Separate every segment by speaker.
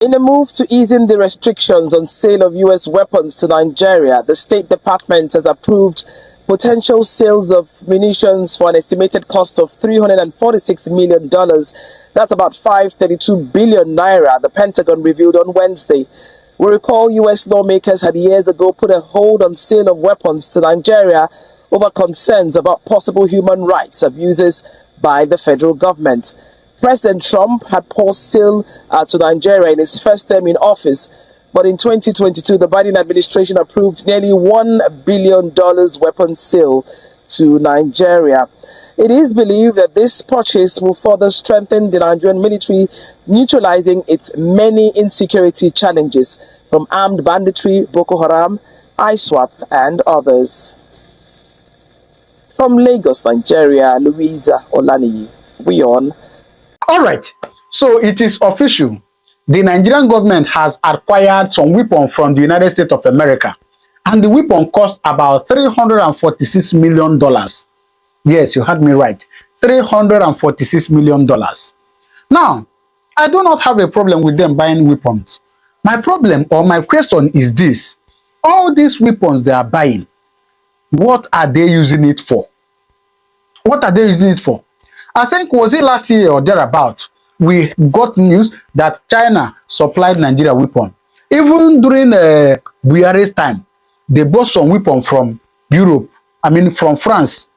Speaker 1: In a move to easing the restrictions on sale of U.S. weapons to Nigeria, the State Department has approved potential sales of munitions for an estimated cost of $346 million. That's about 532 billion naira, the Pentagon revealed on Wednesday. We recall U.S. lawmakers had years ago put a hold on sale of weapons to Nigeria over concerns about possible human rights abuses by the federal government. President Trump had paused sale to Nigeria in his first term in office, but in 2022, the Biden administration approved nearly $1 billion weapons sale to Nigeria. It is believed that this purchase will further strengthen the Nigerian military, neutralizing its many insecurity challenges from armed banditry, Boko Haram, ISWAP, and others. From Lagos, Nigeria, Louisa Olaniyi, we on.
Speaker 2: All right, so it is official. The Nigerian government has acquired some weapon from the United States of America, and the weapon cost about $346 million. Yes, you heard me right, $346 million. Now, I do not have a problem with them buying weapons. My problem or my question is this: all these weapons they are buying, what are they using it for? What are they using it for? I think, was it last year or thereabout, we got news that China supplied Nigeria weapon. Even during W.ār's time, they bought some weapon from Europe, from France,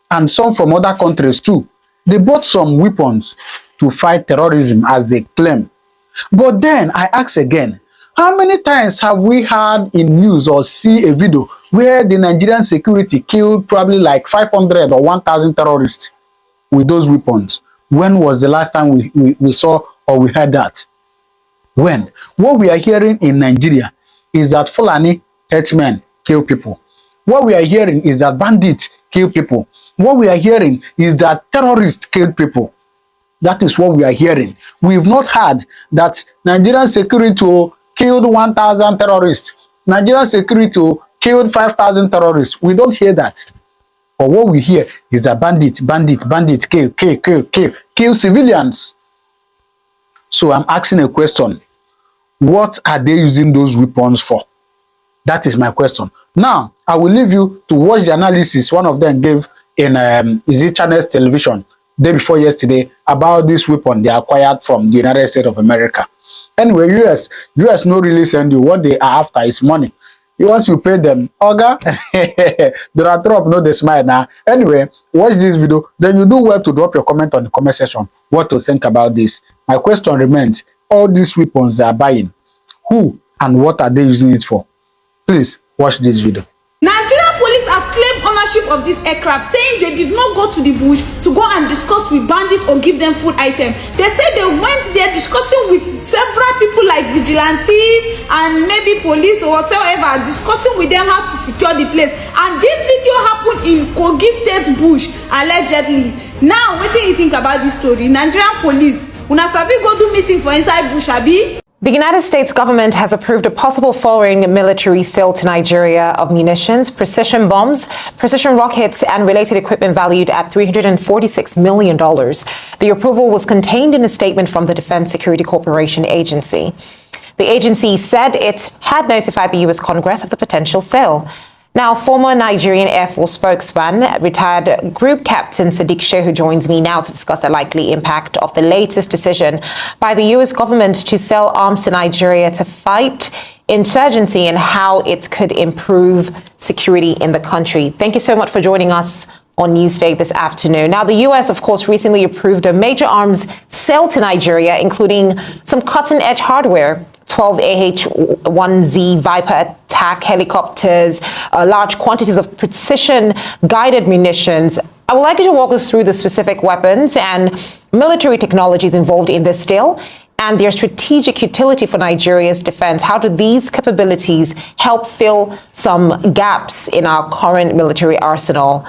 Speaker 2: and some from other countries too. They bought some weapons to fight terrorism, as they claim. But then I ask again, how many times have we had in news or see a video where the Nigerian security killed probably like 500 or 1,000 terrorists with those weapons? When was the last time we saw or we heard that? When? What we are hearing in Nigeria is that Fulani herdsmen kill people. What we are hearing is that bandits kill people. What we are hearing is that terrorists kill people. That is what we are hearing. We've not heard that Nigerian security killed 1,000 terrorists. Nigerian security killed 5,000 terrorists. We don't hear that. But what we hear is that bandit, kill civilians. So I'm asking a question. What are they using those weapons for? That is my question. Now, I will leave you to watch the analysis one of them gave in Channels Television day before yesterday about this weapon they acquired from the United States of America. Anyway, US no really send you. What they are after is money. Once you pay them, there are drop, no they smile now. Anyway, watch this video, then you do well to drop your comment on the comment section what to think about this. My question remains, all these weapons they are buying, who and what are they using it for? Please watch this video.
Speaker 3: Nigerian police have claimed ownership of this aircraft, saying they did not go to the bush to go and discuss with bandits or give them food items. They said they went there discussing with several people like vigilantes and maybe police or whatsoever, discussing with them how to secure the place. And this video happened in Kogi State bush, allegedly. Now, what do you think about this story? Nigerian police, una sabi go do meeting for inside bush, abi?
Speaker 4: The United States government has approved a possible foreign military sale to Nigeria of munitions, precision bombs, precision rockets, and related equipment valued at $346 million. The approval was contained in a statement from the Defense Security Corporation Agency. The agency said it had notified the U.S. Congress of the potential sale. Now, former Nigerian Air Force spokesman, retired Group Captain Sadiq Shehu, joins me now to discuss the likely impact of the latest decision by the U.S. government to sell arms to Nigeria to fight insurgency and how it could improve security in the country. Thank you so much for joining us on Newsday this afternoon. Now, the U.S., of course, recently approved a major arms sale to Nigeria, including some cutting-edge hardware, 12 AH-1Z Viper attack helicopters, large quantities of precision-guided munitions. I would like you to walk us through the specific weapons and military technologies involved in this deal and their strategic utility for Nigeria's defense. How do these capabilities help fill some gaps in our current military arsenal?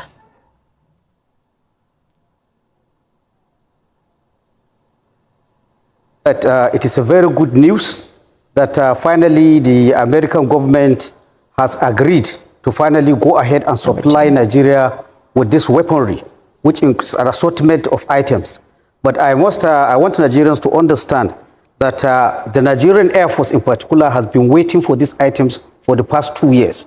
Speaker 5: It is a very good news that finally the American government has agreed to finally go ahead and supply Nigeria with this weaponry, which includes an assortment of items. But I want Nigerians to understand that the Nigerian Air Force in particular has been waiting for these items for the past 2 years.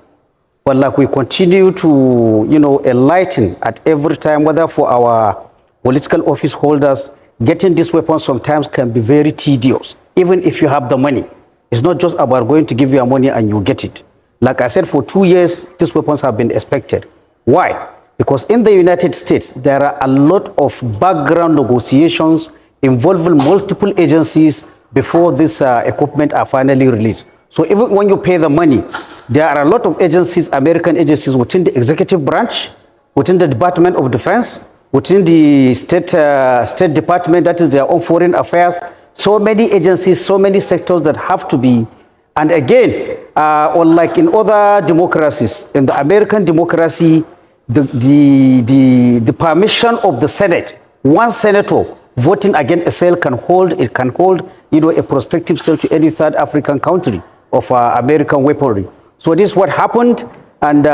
Speaker 5: But like we continue to, enlighten at every time, whether for our political office holders, getting these weapons sometimes can be very tedious, even if you have the money. It's not just about going to give you your money and you get it. Like I said, for 2 years, these weapons have been expected. Why? Because in the United States, there are a lot of background negotiations involving multiple agencies before this equipment are finally released. So even when you pay the money, there are a lot of agencies, American agencies within the executive branch, within the Department of Defense, within the State Department, that is their own foreign affairs. So many agencies, so many sectors that have to be. And again, unlike in other democracies, in the American democracy, the permission of the Senate, one senator voting against a sale can hold a prospective sale to any third African country of American weaponry. So this is what happened, and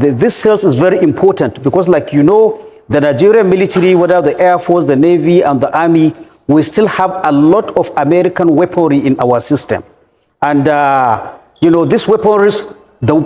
Speaker 5: this sales is very important because, like the Nigerian military, whether the Air Force, the Navy, and the Army, we still have a lot of American weaponry in our system. And, these weaponries,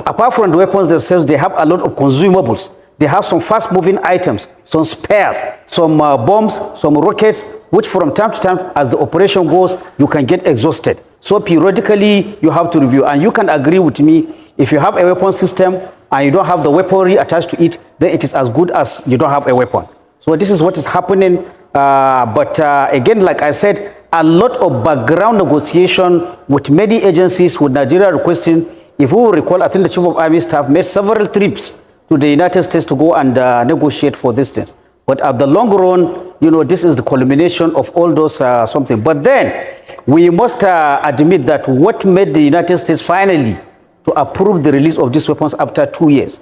Speaker 5: apart from the weapons themselves, they have a lot of consumables. They have some fast-moving items, some spares, some bombs, some rockets, which from time to time, as the operation goes, you can get exhausted. So periodically, you have to review. And you can agree with me, if you have a weapon system and you don't have the weaponry attached to it, then it is as good as you don't have a weapon. So this is what is happening. But again, like I said, a lot of background negotiation with many agencies, with Nigeria requesting. If we will recall, I think the Chief of Army Staff made several trips to the United States to go and negotiate for this thing. But at the long run, this is the culmination of all those something. But then we must admit that what made the United States finally to approve the release of these weapons after 2 years.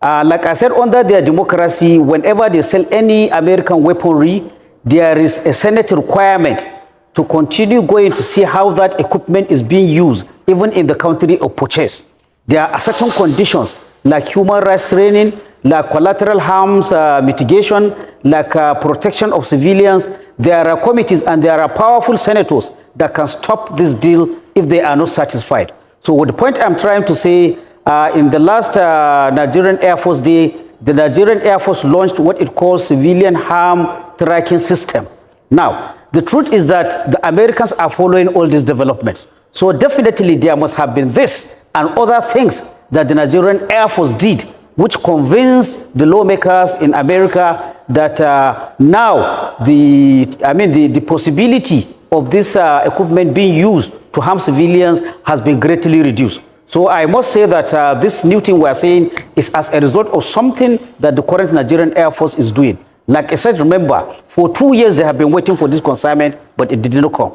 Speaker 5: Like I said, under their democracy, whenever they sell any American weaponry, there is a Senate requirement to continue going to see how that equipment is being used, even in the country of purchase. There are certain conditions like human rights training, like collateral harms mitigation, like protection of civilians. There are committees and there are powerful senators that can stop this deal if they are not satisfied. So what the point I'm trying to say, in the last Nigerian Air Force Day, the Nigerian Air Force launched what it calls civilian harm tracking system. Now, the truth is that the Americans are following all these developments. So definitely there must have been this and other things that the Nigerian Air Force did, which convinced the lawmakers in America that now the possibility of this equipment being used to harm civilians has been greatly reduced. So I must say that this new thing we are saying is as a result of something that the current Nigerian Air Force is doing. Like I said, remember, for 2 years they have been waiting for this consignment, but it did not come.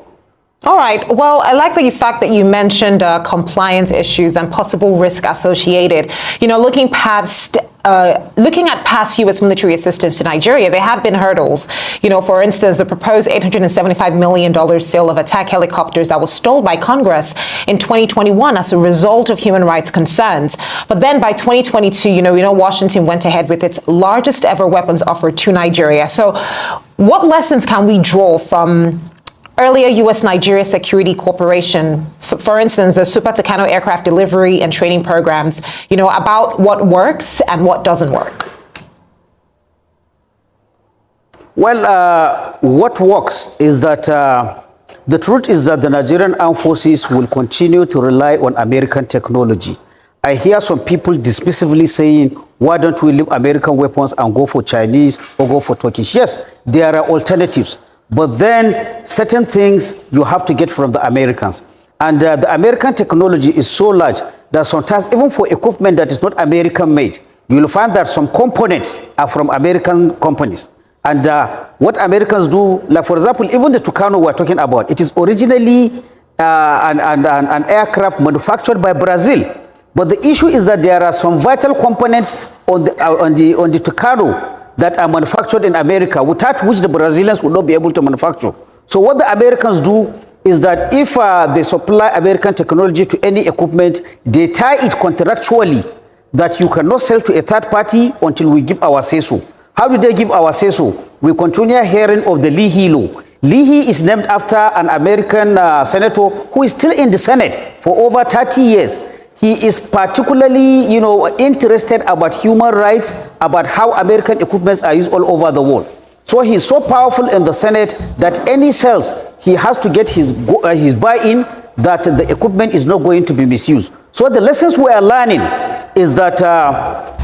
Speaker 4: All right. Well, I like the fact that you mentioned compliance issues and possible risk associated. Looking at past U.S. military assistance to Nigeria, there have been hurdles. For instance, the proposed $875 million sale of attack helicopters that was stalled by Congress in 2021 as a result of human rights concerns. But then by 2022, Washington went ahead with its largest ever weapons offer to Nigeria. So what lessons can we draw from earlier U.S.-Nigeria Security Cooperation, so for instance, the Super Tucano aircraft delivery and training programs, about what works and what doesn't work?
Speaker 5: Well, what works is that the truth is that the Nigerian armed forces will continue to rely on American technology. I hear some people dismissively saying, why don't we leave American weapons and go for Chinese or go for Turkish? Yes, there are alternatives. But then certain things you have to get from the Americans. And the American technology is so large that sometimes even for equipment that is not American made, you will find that some components are from American companies. And what Americans do, like for example, even the Tucano we're talking about, it is originally an aircraft manufactured by Brazil. But the issue is that there are some vital components on the Tucano that are manufactured in America, without which the Brazilians will not be able to manufacture. So what the Americans do is that if they supply American technology to any equipment, they tie it contractually that you cannot sell to a third party until we give our say-so. How do they give our say-so? We continue hearing of the Lee Hilo. Leahy is named after an American senator who is still in the Senate for over 30 years. He is particularly, interested about human rights, about how American equipments are used all over the world. So he's so powerful in the Senate that any sales, he has to get his buy-in that the equipment is not going to be misused. So the lessons we are learning is that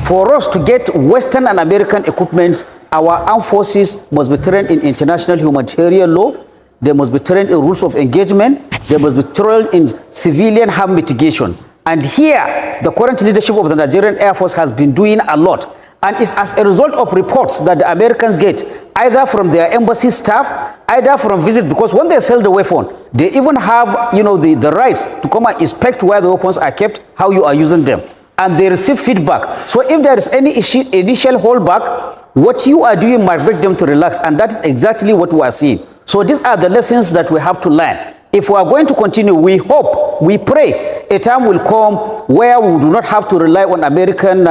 Speaker 5: for us to get Western and American equipments, our armed forces must be trained in international humanitarian law. They must be trained in rules of engagement. They must be trained in civilian harm mitigation. And here, the current leadership of the Nigerian Air Force has been doing a lot. And it's as a result of reports that the Americans get, either from their embassy staff, either from visit, because when they sell the weapon, they even have, the rights to come and inspect where the weapons are kept, how you are using them. And they receive feedback. So if there is any initial holdback, what you are doing might break them to relax. And that is exactly what we are seeing. So these are the lessons that we have to learn. If we are going to continue, we hope, we pray, a time will come where we do not have to rely on American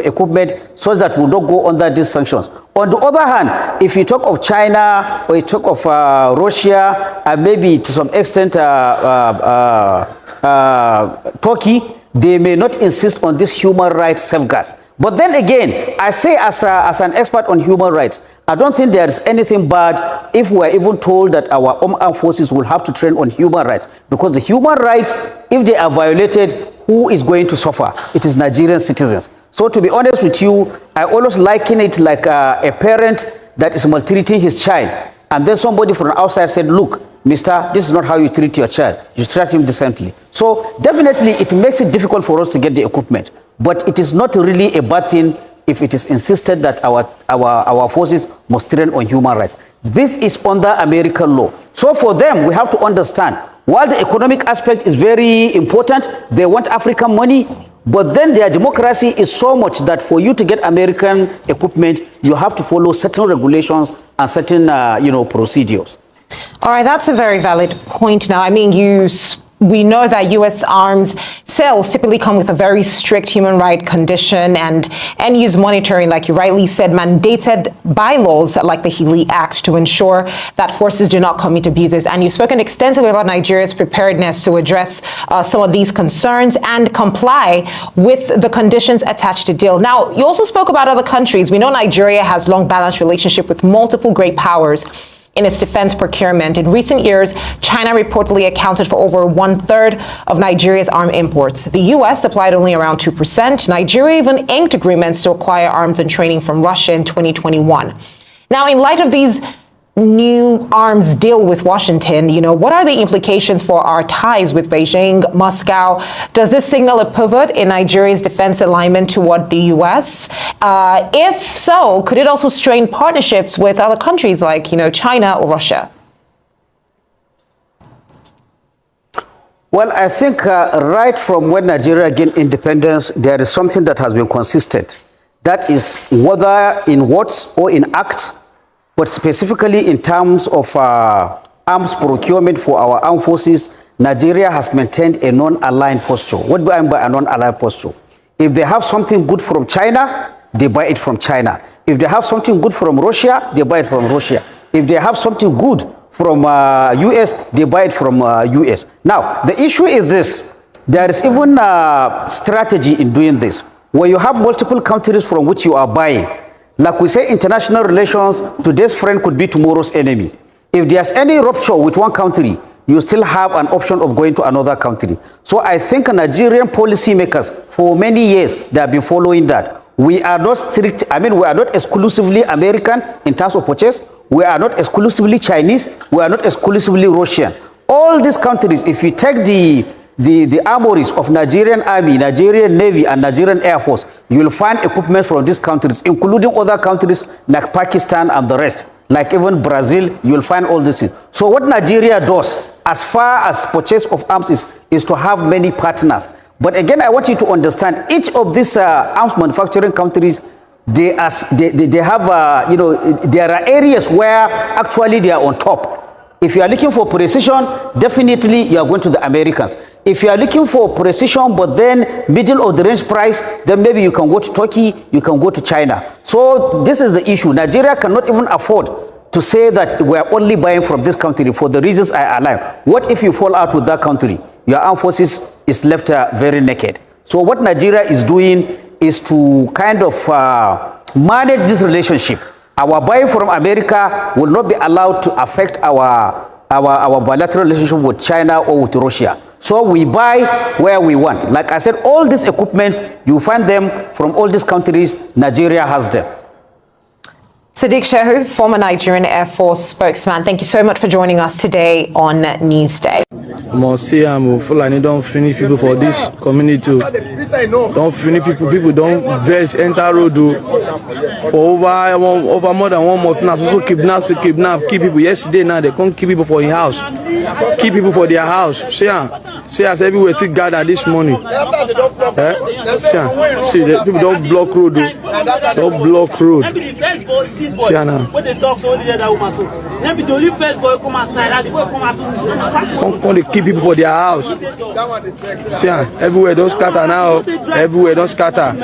Speaker 5: equipment, so that we will not go under these sanctions. On the other hand, if you talk of China or you talk of Russia, and maybe to some extent Turkey, they may not insist on these human rights safeguards. But then again, I say as an expert on human rights, I don't think there is anything bad if we are even told that our armed forces will have to train on human rights. Because the human rights, if they are violated, who is going to suffer? It is Nigerian citizens. So to be honest with you, I always liken it like a parent that is maltreating his child. And then somebody from outside said, look, mister, this is not how you treat your child. You treat him decently. So definitely it makes it difficult for us to get the equipment. But it is not really a bad thing if it is insisted that our forces must train on human rights. This is under American law. So for them, we have to understand, while the economic aspect is very important, they want African money, but then their democracy is so much that for you to get American equipment, you have to follow certain regulations and certain, procedures.
Speaker 4: All right, that's a very valid point. Now, I mean, we know that U.S. arms sales typically come with a very strict human right condition and end-use monitoring, like you rightly said, mandated bylaws like the Healy Act to ensure that forces do not commit abuses. And you've spoken extensively about Nigeria's preparedness to address some of these concerns and comply with the conditions attached to deal. Now, you also spoke about other countries. We know Nigeria has long balanced relationship with multiple great powers in its defense procurement. In recent years, China reportedly accounted for over 1/3 of Nigeria's arms imports. The U.S. supplied only around 2%. Nigeria even inked agreements to acquire arms and training from Russia in 2021. Now, in light of these new arms deal with Washington, what are the implications for our ties with Beijing, Moscow? Does this signal a pivot in Nigeria's defense alignment toward the U.S.? If so, could it also strain partnerships with other countries like, China or Russia?
Speaker 5: Well, I think right from when Nigeria gained independence, there is something that has been consistent. That is, whether in words or in acts, but specifically in terms of arms procurement for our armed forces, Nigeria has maintained a non-aligned posture. What do I mean by a non-aligned posture? If they have something good from China, they buy it from China. If they have something good from Russia, they buy it from Russia. If they have something good from US, they buy it from US. Now, the issue is this. There is even a strategy in doing this, where you have multiple countries from which you are buying. Like we say, international relations, today's friend could be tomorrow's enemy. If there's any rupture with one country, you still have an option of going to another country. So I think Nigerian policymakers, for many years, they have been following that. We are not strict, we are not exclusively American in terms of purchase. We are not exclusively Chinese. We are not exclusively Russian. All these countries, if you take the armories of Nigerian Army, Nigerian Navy, and Nigerian Air Force, you will find equipment from these countries, including other countries like Pakistan and the rest. Like even Brazil, you will find all these things. So what Nigeria does, as far as purchase of arms is to have many partners. But again, I want you to understand, each of these arms manufacturing countries, they have, there are areas where actually they are on top. If you are looking for precision, definitely you are going to the Americans. If you are looking for precision, but then middle of the range price, then maybe you can go to Turkey, you can go to China. So this is the issue. Nigeria cannot even afford to say that we are only buying from this country for the reasons I outlined. What if you fall out with that country? Your armed forces is left very naked. So what Nigeria is doing is to kind of manage this relationship. Our buying from America will not be allowed to affect our bilateral relationship with China or with Russia. So we buy where we want. Like I said, all these equipments, you find them from all these countries. Nigeria has them.
Speaker 4: Sadiq Shehu, former Nigerian Air Force spokesman, thank you so much for joining us today on Newsday.
Speaker 6: Fulani don't finish people for this community. Don't finish people. People don't vex enter road for over more than 1 month now. So kidnap, keep people. Yesterday now they can't keep people for your house. Keep people for their house. See us everywhere to gather this morning. See the people don't block road. Don't block road. See now. Come they keep people for their house. See everywhere don't scatter now. Everywhere don't scatter.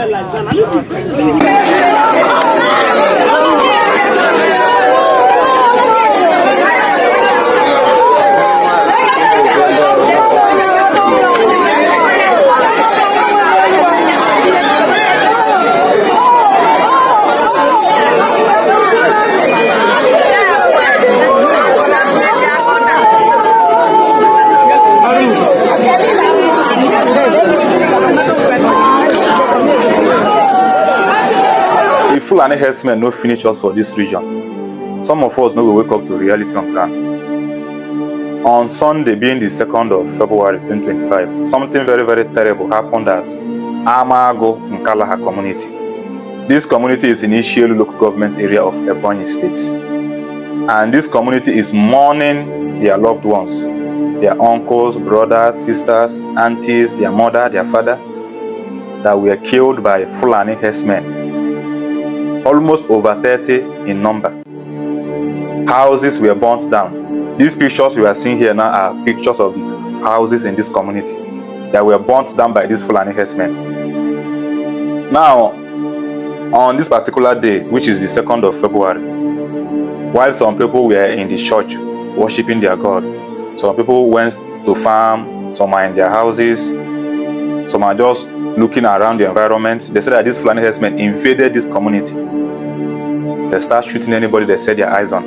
Speaker 7: Fulani herdsmen no finish us for this region. Some of us no will wake up to reality on ground. On Sunday, being the 2nd of February 2025, something very, very terrible happened at Amago Nkalaha community. This community is in Ishielu local government area of Ebonyi State. And this community is mourning their loved ones, their uncles, brothers, sisters, aunties, their mother, their father, that were killed by Fulani herdsmen. Almost over 30 in number. Houses were burnt down. These pictures we are seeing here now are pictures of the houses in this community that were burnt down by these Fulani herdsmen. Now, on this particular day, which is the 2nd of February, while some people were in the church worshiping their God, some people went to farm, some are in their houses, some are just looking around the environment. They said that these Fulani herdsmen invaded this community. They start shooting anybody they set their eyes on.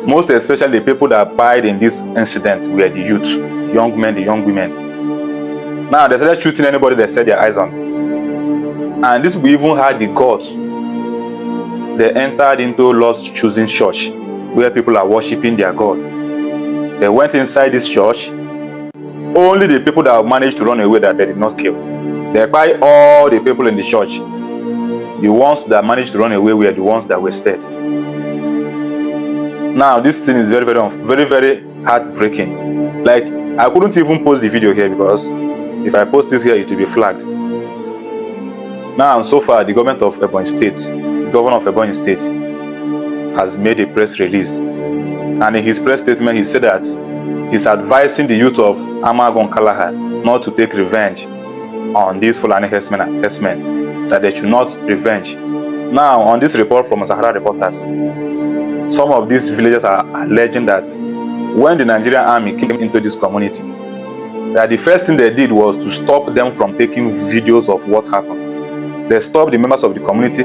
Speaker 7: Most especially the people that died in this incident were the youth, young men, the young women. Now they started shooting anybody they set their eyes on. And these people even had the guts. They entered into Lord's choosing church where people are worshiping their God. They went inside this church. Only the people that managed to run away that they did not kill. They buy all the people in the church. The ones that managed to run away were the ones that were spared. Now, this thing is very, very heartbreaking. Like, I couldn't even post the video here because if I post this here, it will be flagged. Now, so far, the government of Ebonyi State, the governor of Ebonyi State, has made a press release. And in his press statement, he said that he's advising the youth of Amago Nkalaha not to take revenge on these Fulani herdsmen, that they should not revenge. Now, on this report from Sahara Reporters, some of these villagers are alleging that when the Nigerian army came into this community, that the first thing they did was to stop them from taking videos of what happened. They stopped the members of the community.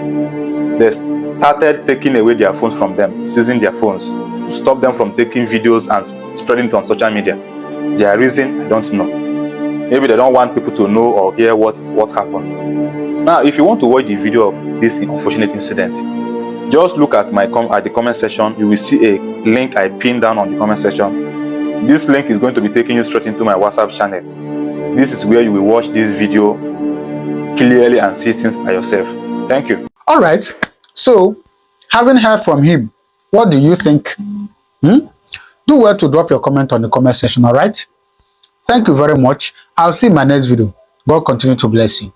Speaker 7: They started taking away their phones from them, seizing their phones, to stop them from taking videos and spreading it on social media. Their reason, I don't know. Maybe they don't want people to know or hear what happened. Now, if you want to watch the video of this unfortunate incident, just look at the comment section. You will see a link I pinned down on the comment section. This link is going to be taking you straight into my WhatsApp channel. This is where you will watch this video clearly and see things by yourself. Thank you.
Speaker 2: All right. So, having heard from him, what do you think? Do well to drop your comment on the comment section, all right? Thank you very much. I'll see you in my next video. God continue to bless you.